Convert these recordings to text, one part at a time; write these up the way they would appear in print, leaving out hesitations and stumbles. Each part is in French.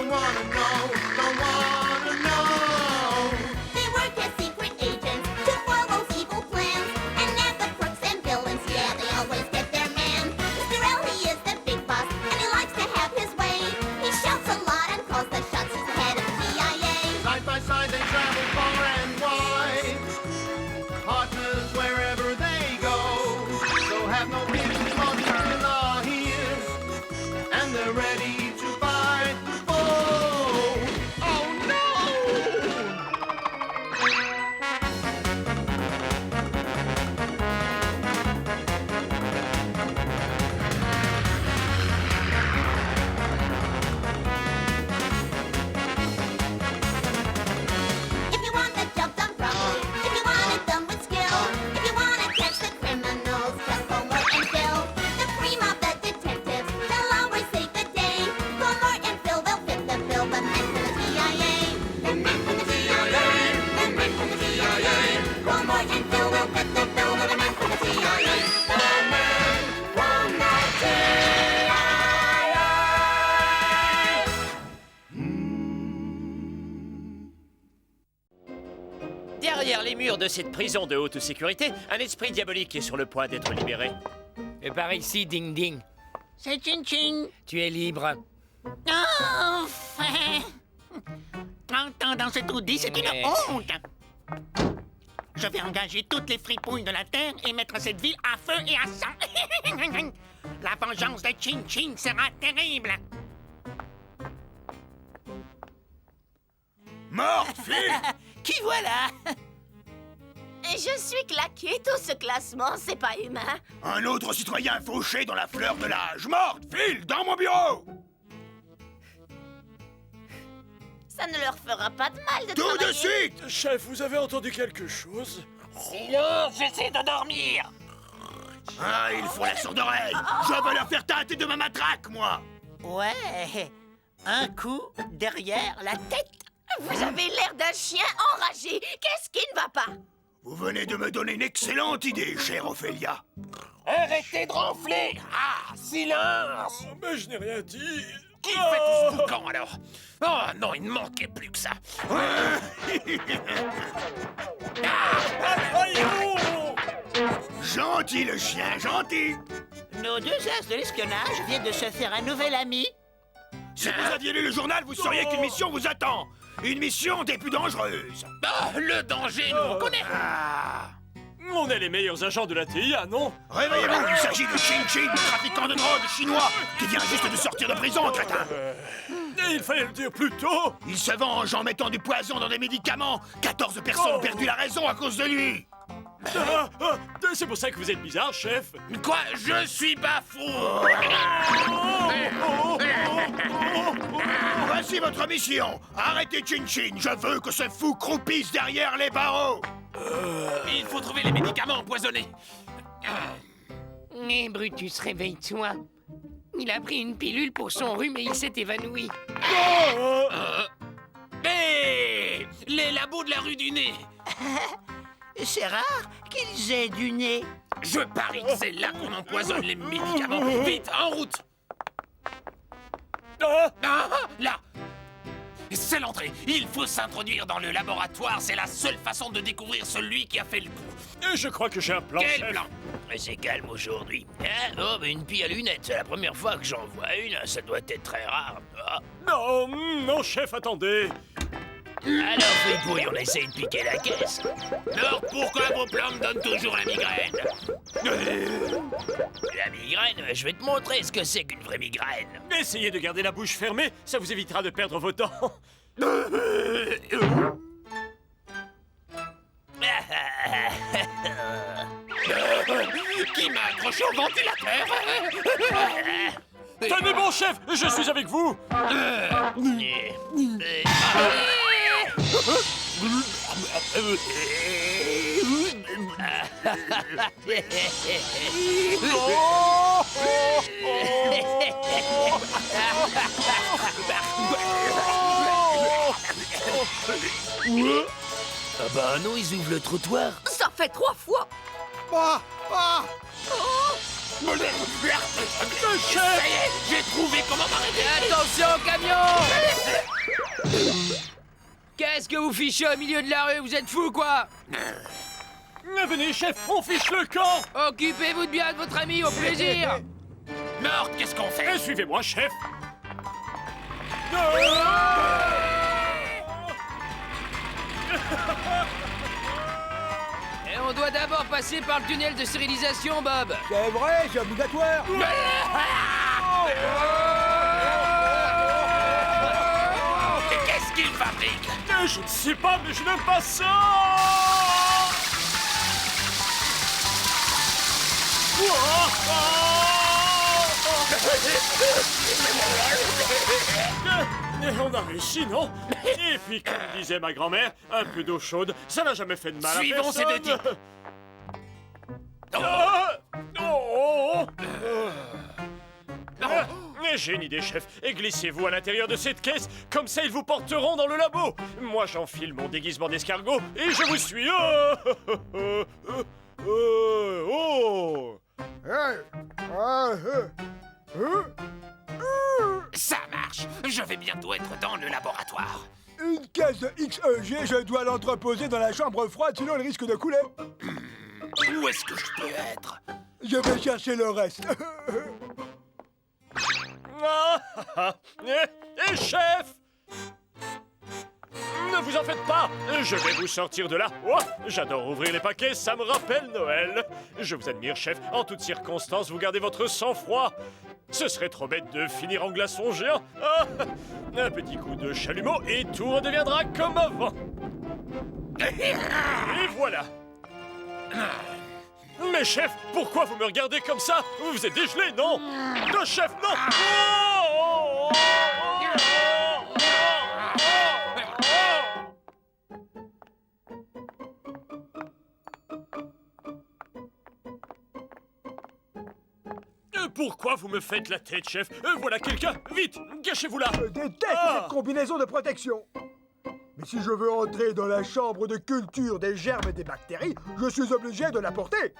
don't wanna know, don't wanna know. They work as secret agents to foil those evil plans. And as the crooks and villains, yeah, they always get their man. Mr. L, he is the big boss, and he likes to have his way. He shouts a lot and calls the shots. He's the head of the CIA. Side by side they travel far and wide, partners wherever they go. So have no fear, monsters are here, and they're ready to fight the foe. Oh no! If you want the job done properly, if you want it done with skill, if you want to catch the criminals, just Homer and Phil. The cream of the detectives, they'll always save the day. Homer and Phil, they'll fit the bill, the men from the CIA. The men from the CIA, the men from the CIA. Homer and Phil will fit the bill, the men from the CIA. The men from the CIA. Derrière les murs de cette prison de haute sécurité, un esprit diabolique est sur le point d'être libéré. Et par ici, Ding Ding. C'est Chin Chin. Tu es libre. Enfin. Entendre ce tout dit, c'est une honte. Je vais engager toutes les fripouilles de la Terre et mettre cette ville à feu et à sang. La vengeance de Chin Chin sera terrible. Morte, fille! Qui voilà? Je suis claqué, tout ce classement, c'est pas humain. Un autre citoyen fauché dans la fleur de l'âge. Morte, file, dans mon bureau! Ça ne leur fera pas de mal de Tout travailler. de suite! Chef, vous avez entendu quelque chose? Silence, j'essaie de dormir. Ah, il faut la sourde oreille! Je vais leur faire tâter de ma matraque, moi! Ouais, un coup derrière la tête. Vous avez l'air d'un chien enragé. Qu'est-ce qui ne va pas? Vous venez de me donner une excellente idée, chère Ophélia. Arrêtez de ronfler. Ah, silence. Oh, mais je n'ai rien dit. Qui fait tout ce boucan alors? Oh non, il ne manquait plus que ça. Gentil le chien, gentil! Nos deux as de l'espionnage viennent de se faire un nouvel ami. Si vous aviez lu le journal, vous sauriez qu'une mission vous attend. Une mission des plus dangereuses. Ah, le danger, nous on connaît. Ah. On est les meilleurs agents de la TIA, non? Réveillez-vous, il s'agit de Chin Chin, trafiquant de drogue chinois, qui vient juste de sortir de prison, crétin. Il fallait le dire plus tôt. Il se venge en mettant du poison dans des médicaments. 14 personnes ont perdu la raison à cause de lui. C'est pour ça que vous êtes bizarre, chef. Quoi? Je suis pas fou. Voici votre mission. Arrêtez Chin Chin. Je veux que ce fou croupisse derrière les barreaux. Il faut trouver les médicaments empoisonnés. Eh, Brutus, réveille-toi. Il a pris une pilule pour son rhume et il s'est évanoui. Hé! Les labos de la rue du Nez. C'est rare qu'ils aient du nez. Je parie que c'est là qu'on empoisonne les médicaments. Vite, en route. Ah, là. C'est l'entrée. Il faut s'introduire dans le laboratoire. C'est la seule façon de découvrir celui qui a fait le coup. Et je crois que j'ai un plan, Quel chef. plan? Mais c'est calme aujourd'hui. Hein? Oh, mais une pille à lunettes, c'est la première fois que j'en vois une. Ça doit être très rare. Ah. Non, non, chef, attendez. Alors, fripouille, on essaye de piquer la caisse. Alors pourquoi vos plans me donnent toujours la migraine? La migraine, je vais te montrer ce que c'est qu'une vraie migraine. Essayez de garder la bouche fermée, ça vous évitera de perdre vos dents. Qui m'a accroché au ventilateur? Tenez bon, chef, je suis avec vous. Ah bah non, ils ouvrent le trottoir. Ça fait 3 fois. Ah, ah. Ça y est, j'ai trouvé comment m'arrêter. Attention au camion! Qu'est-ce que vous fichez au milieu de la rue? Vous êtes fous, quoi? Venez, chef, on fiche le camp. Occupez-vous de bien de votre ami, au plaisir! Mort, qu'est-ce qu'on fait? Suivez-moi, chef. Et on doit d'abord passer par le tunnel de stérilisation, Bob. C'est vrai, c'est obligatoire. Qu'est-ce qu'il fabrique? Je ne sais pas, mais je n'aime pas ça. On a réussi, non? Et puis, comme disait ma grand-mère, un peu d'eau chaude, ça n'a jamais fait de mal Suivons à ces personne. deux types. J'ai une idée, chef. Et glissez-vous à l'intérieur de cette caisse, comme ça ils vous porteront dans le labo. Moi, j'enfile mon déguisement d'escargot et je vous suis. Ça marche. Je vais bientôt être dans le laboratoire. Une caisse de XEG, je dois l'entreposer dans la chambre froide, sinon elle risque de couler. Où est-ce que je peux être? Je vais chercher le reste. Et chef! Ne vous en faites pas, je vais vous sortir de là. Oh, j'adore ouvrir les paquets, ça me rappelle Noël. Je vous admire, chef. En toutes circonstances, vous gardez votre sang-froid. Ce serait trop bête de finir en glaçon géant. Ah, un petit coup de chalumeau et tout redeviendra comme avant. Et voilà. Mais chef, pourquoi vous me regardez comme ça? Vous êtes dégelé, non? Non, chef, non! Pourquoi vous me faites la tête, chef? Voilà quelqu'un! Vite! Cachez-vous là! Je déteste cette combinaison de protection. Mais si je veux entrer dans la chambre de culture des germes et des bactéries, je suis obligé de la porter.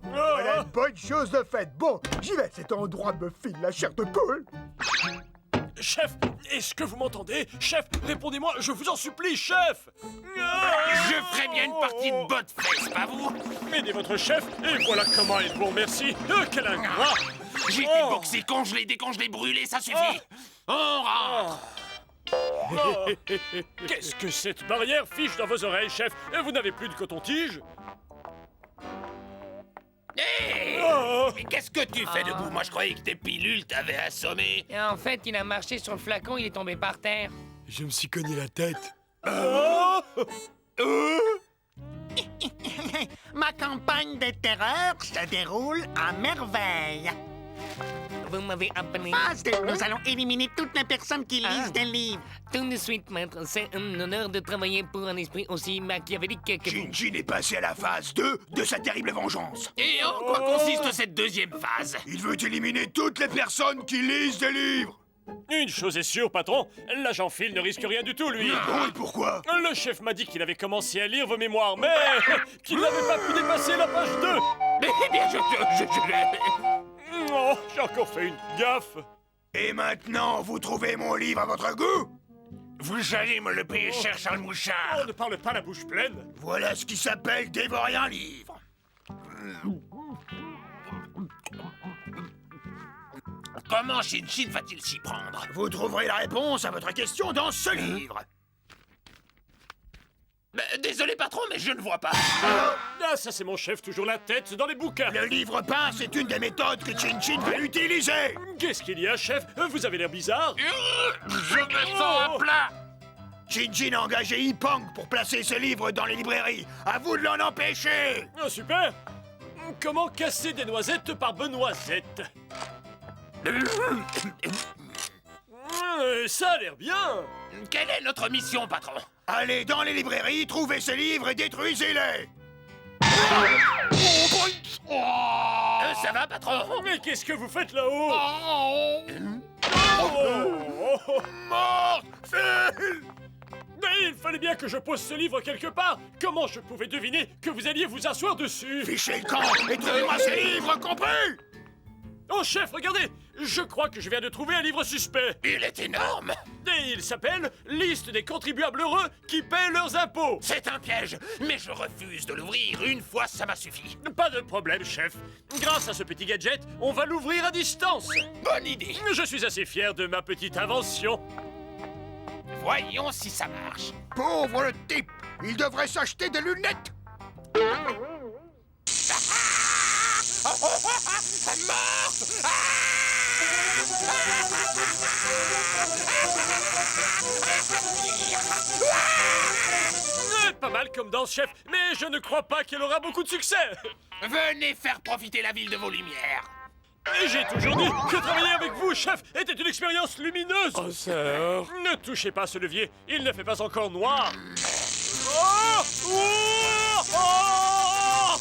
Voilà une bonne chose de faite. Bon, j'y vais. Cet endroit me file la chair de poule. Chef, est-ce que vous m'entendez? Chef, répondez-moi, je vous en supplie, chef! Je ferais bien une partie de botte fesse, pas vous? Aidez votre chef, et voilà comment il vous remercie. Quel ingrat! J'ai été boxé, congelé, décongelé, brûlé, ça suffit. On rentre. Qu'est-ce que cette barrière fiche dans vos oreilles, chef? Vous n'avez plus de coton-tige? Hé! Mais qu'est-ce que tu fais debout? Moi, je croyais que tes pilules t'avaient assommé. Et en fait, il a marché sur le flacon, il est tombé par terre. Je me suis cogné la tête. Ma campagne de terreur se déroule à merveille. Vous m'avez appelé. Phase 2, nous allons éliminer toutes les personnes qui lisent des livres. Tout de suite, maître. C'est un honneur de travailler pour un esprit aussi machiavélique que vous. Shinjin est passé à la phase 2 de sa terrible vengeance. Et en quoi consiste cette deuxième phase? Il veut éliminer toutes les personnes qui lisent des livres. Une chose est sûre, patron, l'agent Phil ne risque rien du tout, lui. Bon, et pourquoi? Le chef m'a dit qu'il avait commencé à lire vos mémoires, mais qu'il n'avait pas pu dépasser la page 2. Eh bien, Oh, j'ai encore fait une gaffe. Et maintenant, vous trouvez mon livre à votre goût? Vous allez me le payer cher, Charles Mouchard. On ne parle pas la bouche pleine. Voilà ce qui s'appelle dévorer un livre. Comment Shin-Chin va-t-il s'y prendre? Vous trouverez la réponse à votre question dans ce livre. Désolé, patron, mais je ne vois pas. Ah, ça c'est mon chef, toujours la tête dans les bouquins. Le livre peint, c'est une des méthodes que Shin-Chin va utiliser. Qu'est-ce qu'il y a, chef? Vous avez l'air bizarre. Je me sens à plat. Shin-Chin a engagé Ipang pour placer ce livre dans les librairies. À vous de l'en empêcher. Ah, super. Comment casser des noisettes par Benoisette? Ça a l'air bien. Quelle est notre mission, patron? Allez dans les librairies, trouvez ce livre et détruisez-les. Ça va, patron? Mais qu'est-ce que vous faites là-haut? Mort, Phil! Il fallait bien que je pose ce livre quelque part. Comment je pouvais deviner que vous alliez vous asseoir dessus? Fichez le camp et trouvez-moi ces livres, compris? Oh, chef, regardez! Je crois que je viens de trouver un livre suspect. Il est énorme. Et il s'appelle « Liste des contribuables heureux qui paient leurs impôts ». C'est un piège, mais je refuse de l'ouvrir. Une fois, ça m'a suffi. Pas de problème, chef. Grâce à ce petit gadget, on va l'ouvrir à distance. Bonne idée. Je suis assez fier de ma petite invention. Voyons si ça marche. Pauvre type! Il devrait s'acheter des lunettes! Morte! Pas mal comme danse, chef, mais je ne crois pas qu'elle aura beaucoup de succès. Venez faire profiter la ville de vos lumières. J'ai toujours dit que travailler avec vous, chef, était une expérience lumineuse. Oh, sœur. Ne touchez pas ce levier, il ne fait pas encore noir. Oh! Oh! Oh!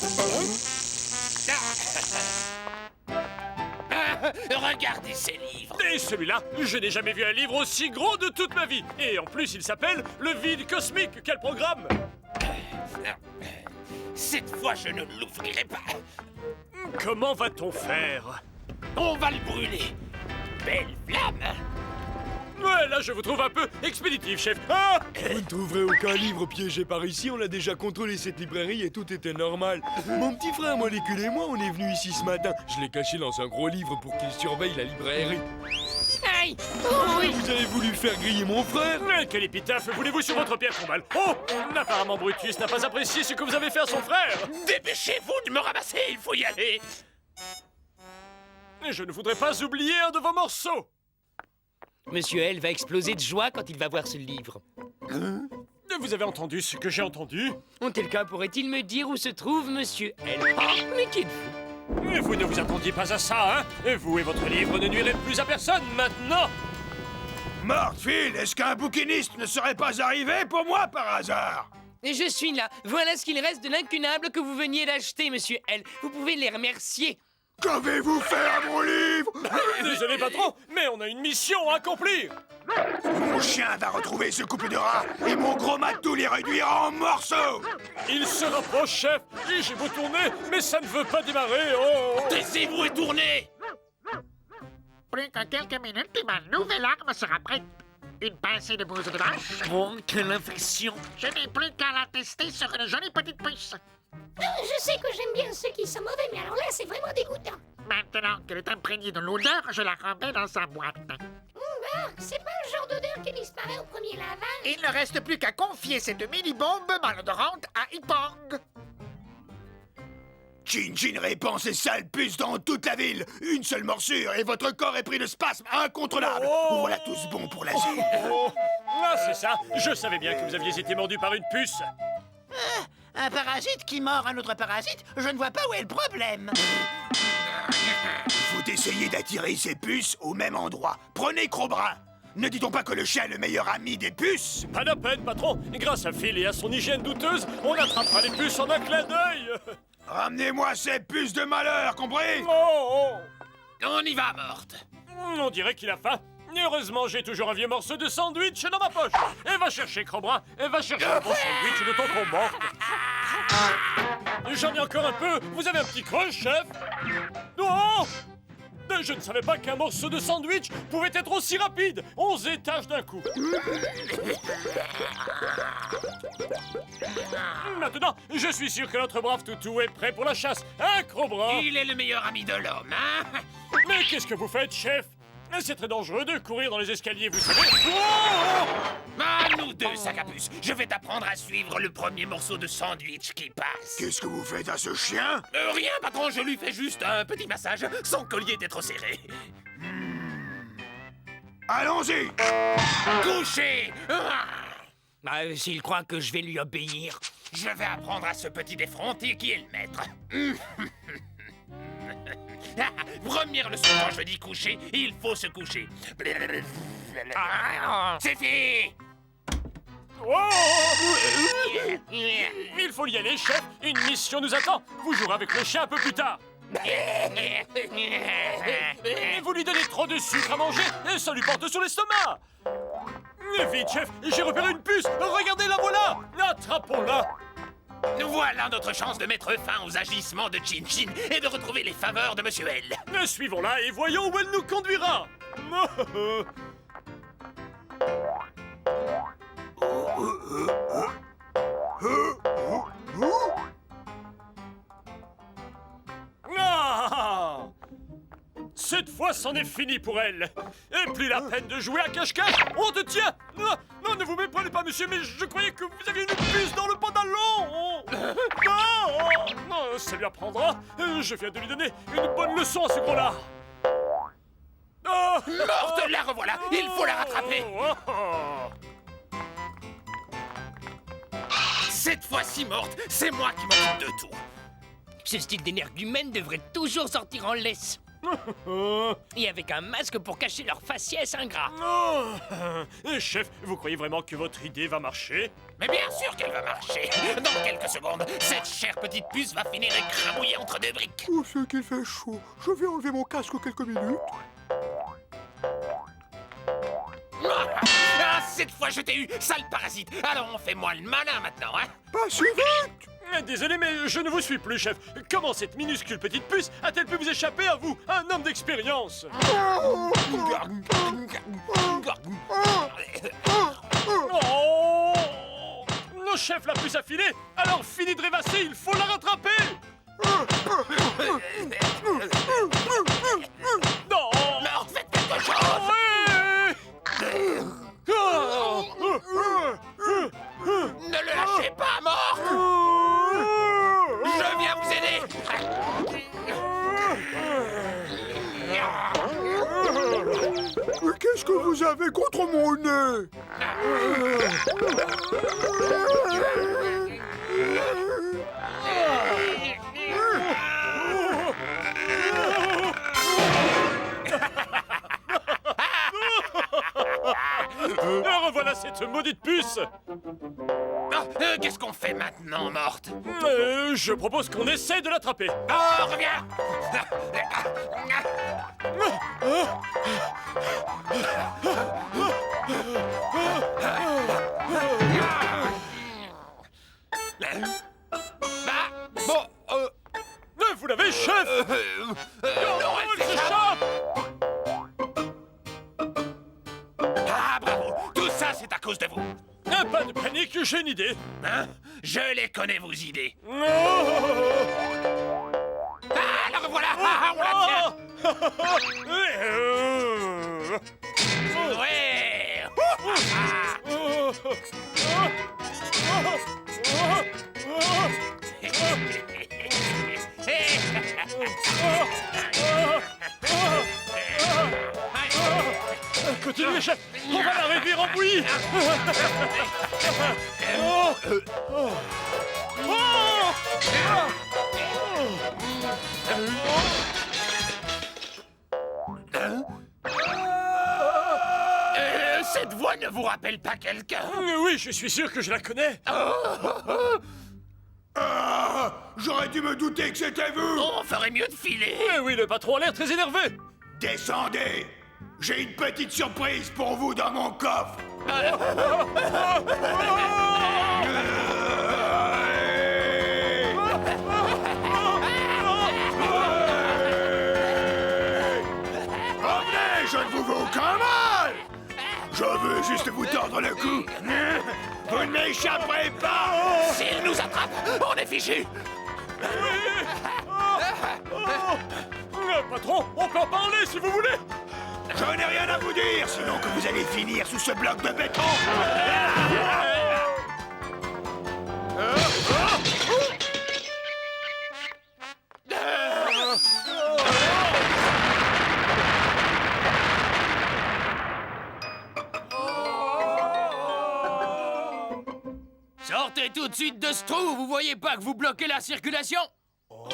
Regardez ces livres. Et celui-là, je n'ai jamais vu un livre aussi gros de toute ma vie. Et en plus, il s'appelle Le Vide Cosmique. Quel programme! Cette fois, je ne l'ouvrirai pas. Comment va-t-on faire? On va le brûler. Belle flamme. Ouais, là, je vous trouve un peu expéditif, chef. Ah! Vous ne trouverez aucun livre piégé par ici, on a déjà contrôlé cette librairie et tout était normal. Mon petit frère molécule et moi, on est venus ici ce matin. Je l'ai caché dans un gros livre pour qu'il surveille la librairie. Aïe! Oh, oui! Vous avez voulu faire griller mon frère? Mais quelle épitaphe voulez-vous sur votre pierre tombale? Oh! Apparemment, Brutus n'a pas apprécié ce que vous avez fait à son frère. Dépêchez-vous de me ramasser, il faut y aller. Je ne voudrais pas oublier un de vos morceaux. Monsieur L va exploser de joie quand il va voir ce livre. Vous avez entendu ce que j'ai entendu? En tel cas, pourrait-il me dire où se trouve Monsieur L? Mais qui êtes-vous? Mais vous ne vous attendiez pas à ça, hein? Et vous et votre livre ne nuirez plus à personne maintenant. Mortfield, est-ce qu'un bouquiniste ne serait pas arrivé pour moi par hasard? Et je suis là. Voilà ce qu'il reste de l'incunable que vous veniez d'acheter, Monsieur L. Vous pouvez les remercier. Qu'avez-vous fait à mon livre? Désolé, patron, mais on a une mission à accomplir. Mon chien va retrouver ce couple de rats et mon gros matou les réduira en morceaux. Il se rapproche, chef. Et j'ai beau tourner, mais ça ne veut pas démarrer. Oh! Taisez-vous et tournez. Plus que quelques minutes et ma nouvelle arme sera prête. Une pincée de bouse de vache. Oh, quelle infection. Je n'ai plus qu'à la tester sur une jolie petite puce. Je sais que j'aime bien ceux qui sont mauvais, mais alors là, c'est vraiment dégoûtant. Maintenant qu'elle est imprégnée de l'odeur, je la remets dans sa boîte. Marc, c'est pas le genre d'odeur qui disparaît au premier lavage. Il ne reste plus qu'à confier cette mini-bombe malodorante à Ipong. Chin Chin répand ces sales puces dans toute la ville. Une seule morsure et votre corps est pris de spasmes incontrôlables. Oh! Voilà tous bons pour l'asile. Oh! Ah, c'est ça. Je savais bien que vous aviez été mordu par une puce. Un parasite qui mord un autre parasite, je ne vois pas où est le problème. Il faut essayer d'attirer ces puces au même endroit. Prenez Crobrin. Ne dit-on pas que le chien est le meilleur ami des puces? Pas de peine, patron. Grâce à Phil et à son hygiène douteuse, on attrapera les puces en un clin d'œil. Ramenez-moi ces puces de malheur, compris? Oh! On y va, Morte. On dirait qu'il a faim. Heureusement, j'ai toujours un vieux morceau de sandwich dans ma poche. Et va chercher, Crobrin. Et va chercher un bon sandwich de tonton Morte. J'en ai encore un peu. Vous avez un petit creux, chef? Oh! Je ne savais pas qu'un morceau de sandwich pouvait être aussi rapide. 11 étages d'un coup. Maintenant, je suis sûr que notre brave toutou est prêt pour la chasse. Hein, Crobrin? Il est le meilleur ami de l'homme, hein? Mais qu'est-ce que vous faites, chef? C'est très dangereux de courir dans les escaliers, vous savez. Oh! Ah, nous deux, sac à puce. Je vais t'apprendre à suivre le premier morceau de sandwich qui passe. Qu'est-ce que vous faites à ce chien? Rien, patron, je lui fais juste un petit massage. Son collier était trop serré. Allons-y! Couché! Bah, s'il croit que je vais lui obéir. Je vais apprendre à ce petit effronté qui est le maître. Première leçon, quand je dis coucher, il faut se coucher. C'est fait! Oh! Il faut y aller, chef. Une mission nous attend. Vous jouerez avec le chien un peu plus tard. Et vous lui donnez trop de sucre à manger et ça lui porte sur l'estomac. Vite, chef, j'ai repéré une puce. Regardez, la voilà. Attrapons-la. Voilà notre chance de mettre fin aux agissements de Chin Chin et de retrouver les faveurs de Monsieur L. Suivons-la et voyons où elle nous conduira. Ah! Cette fois, c'en est fini pour elle. Et plus la peine de jouer à cache-cache. On te tient. Non, non, ne vous méprenez pas, monsieur, mais je croyais que vous aviez une puce dans le pantalon. Non, non, ça lui apprendra. Je viens de lui donner une bonne leçon à ce gros-là. Morte, la revoilà. Il faut la rattraper. Cette fois-ci morte, c'est moi qui m'occupe de tout. Ce style d'énergumène devrait toujours sortir en laisse. Et avec un masque pour cacher leur faciès ingrat. Chef, vous croyez vraiment que votre idée va marcher? Mais bien sûr qu'elle va marcher. Dans quelques secondes, cette chère petite puce va finir écrabouillée entre deux briques. Oh, c'est qu'il fait chaud. Je vais enlever mon casque quelques minutes. Ah, cette fois je t'ai eu, sale parasite. Alors on fait moi le malin maintenant, hein? Pas si vite! Désolé, mais je ne vous suis plus, chef. Comment cette minuscule petite puce a-t-elle pu vous échapper à vous, un homme d'expérience? Oh! Nos chefs, la puce a filé. Alors fini de rêvasser, il faut la rattraper. Non! Non, faites quelque chose! Ne le lâchez pas, mort! Je viens vous aider! Mais qu'est-ce que vous avez contre mon nez? Revoilà cette maudite puce. Qu'est-ce qu'on fait maintenant, morte? Je propose qu'on essaie de l'attraper. Oh, reviens! Vous l'avez, chef. Non, elle s'échappe! Ah, bravo! Tout ça, c'est à cause de vous! Pas de panique, j'ai une idée. Hein? Je les connais, vos idées. Oh! Ah, la revoilà! Ah, on la tient! Ouais! Continuez, chef. On va la réduire en bouillie. Cette voix ne vous rappelle pas quelqu'un? Oui, je suis sûr que je la connais. J'aurais dû me douter que c'était vous. On ferait mieux de filer. Oui, le patron a l'air très énervé. Descendez. J'ai une petite surprise pour vous dans mon coffre. Revenez, je ne vous veux aucun mal. Je veux juste vous tordre le cou. Vous ne m'échapperez pas. S'il nous attrape, on est fichu. Patron, on peut en parler si vous voulez. Je n'ai rien à vous dire, sinon que vous allez finir sous ce bloc de béton. Sortez tout de suite de ce trou, vous voyez pas que vous bloquez la circulation? Oh,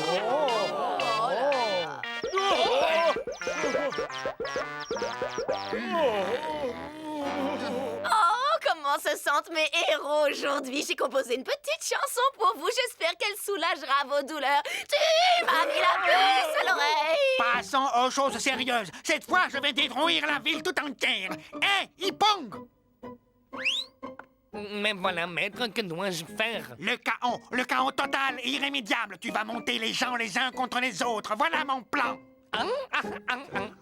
comment se sentent mes héros aujourd'hui? J'ai composé une petite chanson pour vous. J'espère qu'elle soulagera vos douleurs. Tu m'as mis la puce à l'oreille. Passons aux choses sérieuses. Cette fois, je vais détruire la ville tout entière. Hé, Ipong! Mais voilà, maître, que dois-je faire? Le chaos total et irrémédiable. Tu vas monter les gens les uns contre les autres. Voilà mon plan.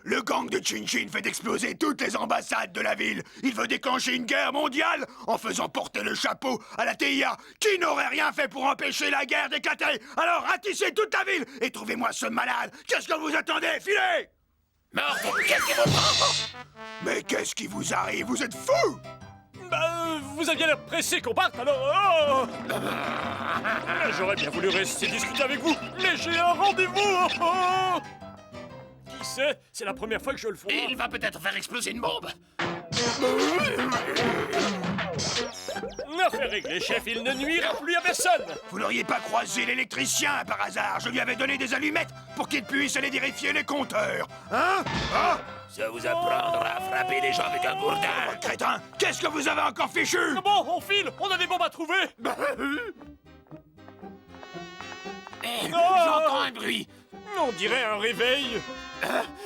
Le gang de Chin Chin fait exploser toutes les ambassades de la ville. Il veut déclencher une guerre mondiale en faisant porter le chapeau à la TIA, qui n'aurait rien fait pour empêcher la guerre d'éclater. Alors ratissez toute la ville et trouvez-moi ce malade. Qu'est-ce que vous attendez? Filez! Mort, qu'est-ce qui vous prend? Mais qu'est-ce qui vous arrive? Vous êtes fous! Vous aviez l'air pressé qu'on parte, alors... J'aurais bien voulu rester discuter avec vous, mais j'ai un rendez-vous. Qui sait? C'est la première fois que je le fais. Il va peut-être faire exploser une bombe. Affaire réglée, chef, il ne nuira plus à personne. Vous n'auriez pas croisé l'électricien par hasard? Je lui avais donné des allumettes pour qu'il puisse aller vérifier les compteurs. Hein? Ah? Ça vous apprendra à frapper les gens avec un gourdin. Oh, crétin, qu'est-ce que vous avez encore fichu? Bon, on file, on a des bombes à trouver. J'entends un bruit. On dirait un réveil.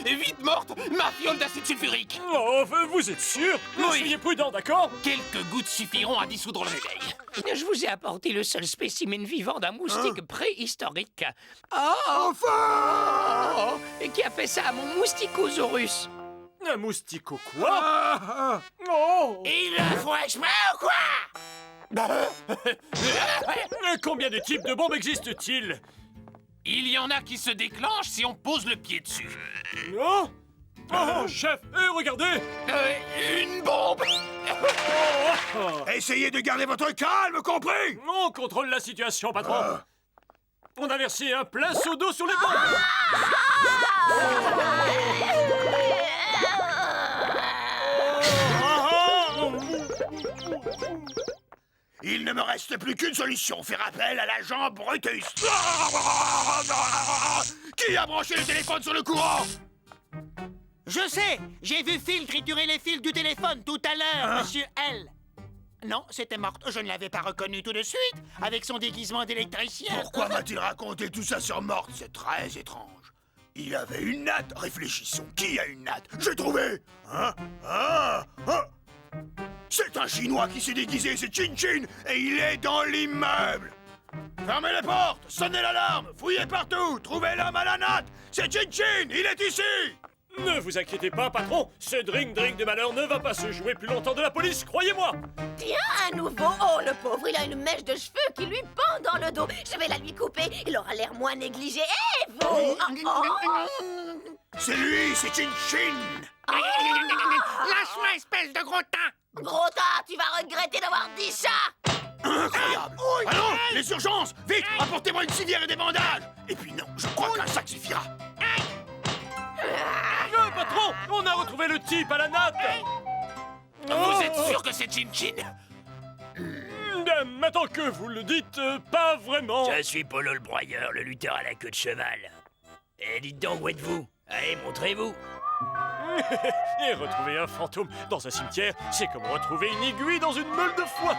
Vite morte, ma fiole d'acide sulfurique. Oh, vous êtes sûr? Soyez prudent, d'accord? Quelques gouttes suffiront à dissoudre le réveil. Je vous ai apporté le seul spécimen vivant d'un moustique préhistorique. Enfin! Et qui a fait ça à mon mousticosaurus? Un moustico quoi? Oh! Il le faut exprès ou quoi? Combien de types de bombes existent-ils? Il y en a qui se déclenchent si on pose le pied dessus. Oh! Oh, chef, regardez! Une bombe. Essayez de garder votre calme, compris? On contrôle la situation, patron. On a versé un plein seau d'eau sur les bombes. Il ne me reste plus qu'une solution, faire appel à l'agent Brutus. Qui a branché le téléphone sur le courant? Je sais, j'ai vu Phil triturer les fils du téléphone tout à l'heure, monsieur L. Non, c'était morte. Je ne l'avais pas reconnue tout de suite, avec son déguisement d'électricien. Pourquoi m'a-t-il raconté tout ça sur Morte? C'est très étrange. Il avait une natte. Réfléchissons. Qui a une natte? J'ai trouvé. C'est un Chinois qui s'est déguisé, c'est Chin Chin, et il est dans l'immeuble. Fermez les portes, sonnez l'alarme, fouillez partout, trouvez l'homme à la natte. C'est Chin Chin, il est ici. Ne vous inquiétez pas, patron. Ce drink de malheur ne va pas se jouer plus longtemps de la police, croyez-moi. Tiens, un nouveau. Oh, le pauvre, il a une mèche de cheveux qui lui pend dans le dos. Je vais la lui couper. Il aura l'air moins négligé. Et vous? C'est lui, c'est Chin Chin. Lâche-moi, espèce de gros tas! Gros tas, tu vas regretter d'avoir dit ça. Incroyable. Allons, les urgences. Vite, apportez-moi une civière et des bandages. Et puis non, je crois qu'un sac suffira. Patron, on a retrouvé le type à la natte. Vous êtes sûr que c'est Chin Chin? Maintenant que vous le dites, pas vraiment. Je suis Polo le broyeur, le lutteur à la queue de cheval. Et dites donc, où êtes-vous? Allez, montrez-vous. Et retrouver un fantôme dans un cimetière, c'est comme retrouver une aiguille dans une meule de foin.